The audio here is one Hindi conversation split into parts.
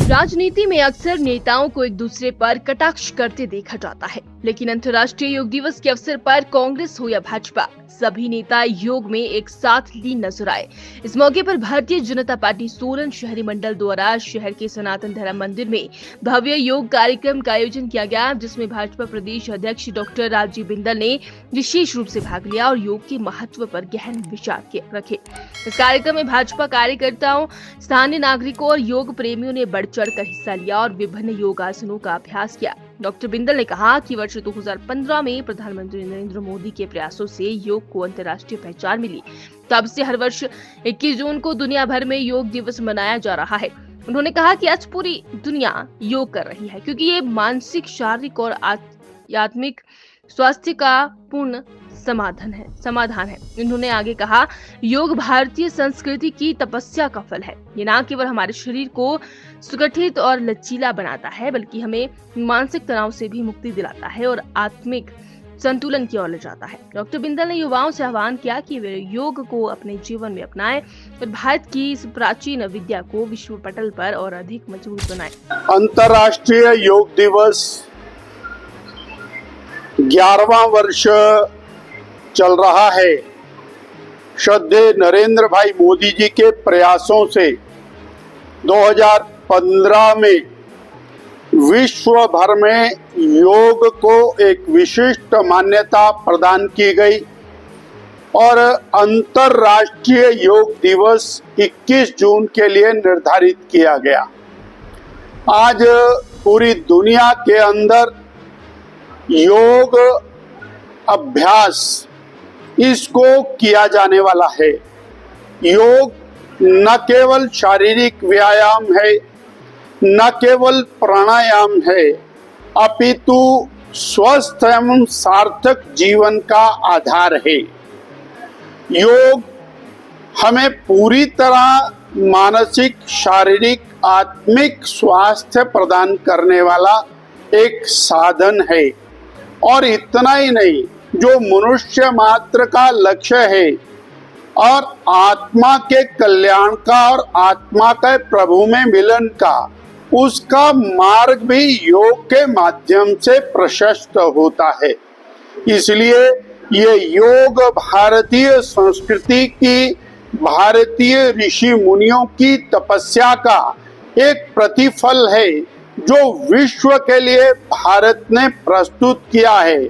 राजनीति में अक्सर नेताओं को एक दूसरे पर कटाक्ष करते देखा जाता है, लेकिन अंतर्राष्ट्रीय योग दिवस के अवसर पर कांग्रेस हो या भाजपा, सभी नेता योग में एक साथ लीन नजर आए। इस मौके पर भारतीय जनता पार्टी सोलन शहरी मंडल द्वारा शहर के सनातन धर्म मंदिर में भव्य योग कार्यक्रम का आयोजन किया गया, जिसमें भाजपा प्रदेश अध्यक्ष डॉक्टर राजीव बिंदल ने विशेष रूप से भाग लिया और योग के महत्व पर गहन विचार रखे। इस कार्यक्रम में भाजपा कार्यकर्ताओं, स्थानीय नागरिकों और योग प्रेमियों ने बढ़ चढ़कर हिस्सा लिया और विभिन्न योगासनों का अभ्यास किया। डॉक्टर बिंदल ने कहा कि वर्ष 2015 में प्रधानमंत्री नरेंद्र मोदी के प्रयासों से योग को अंतर्राष्ट्रीय पहचान मिली। तब से हर वर्ष 21 जून को दुनिया भर में योग दिवस मनाया जा रहा है। उन्होंने कहा कि आज पूरी दुनिया योग कर रही है, क्योंकि ये मानसिक, शारीरिक और आत्मिक स्वास्थ्य का पूर्ण समाधान है। इन्होंने आगे कहा, योग भारतीय संस्कृति की तपस्या का फल है। ये न केवल हमारे शरीर को सुगठित और लचीला बनाता है, बल्कि हमें मानसिक तनाव से भी मुक्ति दिलाता है और आत्मिक संतुलन की ओर ले जाता है। डॉक्टर बिंदल ने युवाओं से आह्वान किया कि वे योग को अपने जीवन में अपनाएं और भारत की इस प्राचीन विद्या को विश्व पटल पर और अधिक मजबूत बनाएं। अंतर्राष्ट्रीय योग दिवस 11वां वर्ष चल रहा है। श्रद्धेय नरेंद्र भाई मोदी जी के प्रयासों से 2015 में विश्व भर में योग को एक विशिष्ट मान्यता प्रदान की गई और अंतर्राष्ट्रीय योग दिवस 21 जून के लिए निर्धारित किया गया। आज पूरी दुनिया के अंदर योग अभ्यास इसको किया जाने वाला है। योग न केवल शारीरिक व्यायाम है, न केवल प्राणायाम है, अपितु स्वस्थ एवं सार्थक जीवन का आधार है। योग हमें पूरी तरह मानसिक, शारीरिक, आत्मिक स्वास्थ्य प्रदान करने वाला एक साधन है। और इतना ही नहीं, जो मनुष्य मात्र का लक्ष्य है और आत्मा के कल्याण का और आत्मा के प्रभु में मिलन का, उसका मार्ग भी योग के माध्यम से प्रशस्त होता है। इसलिए ये योग भारतीय संस्कृति की, भारतीय ऋषि मुनियों की तपस्या का एक प्रतिफल है, जो विश्व के लिए भारत ने प्रस्तुत किया है।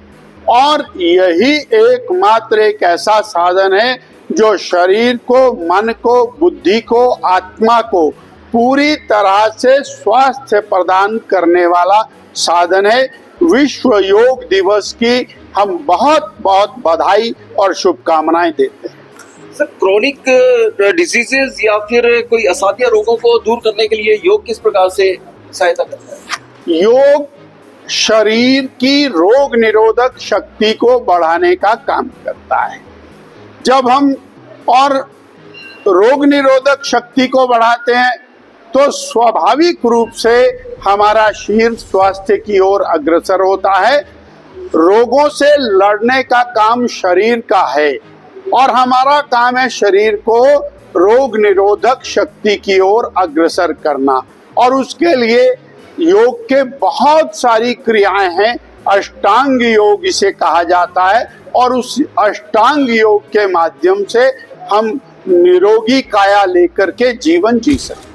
और यही एकमात्र एक ऐसा साधन है जो शरीर को, मन को, बुद्धि को, आत्मा को पूरी तरह से स्वास्थ्य प्रदान करने वाला साधन है। विश्व योग दिवस की हम बहुत बहुत बधाई और शुभकामनाएं देते हैं। सर, क्रोनिक डिजीजेस या फिर कोई असाध्य रोगों को दूर करने के लिए योग किस प्रकार से सहायता करता है? योग शरीर की रोग निरोधक शक्ति को बढ़ाने का काम करता है। जब हम और रोग निरोधक शक्ति को बढ़ाते हैं तो स्वाभाविक रूप से हमारा शरीर स्वास्थ्य की ओर अग्रसर होता है। रोगों से लड़ने का काम शरीर का है और हमारा काम है शरीर को रोग निरोधक शक्ति की ओर अग्रसर करना। और उसके लिए योग के बहुत सारी क्रियाएं हैं। अष्टांग योग इसे कहा जाता है और उस अष्टांग योग के माध्यम से हम निरोगी काया लेकर के जीवन जी सकते हैं।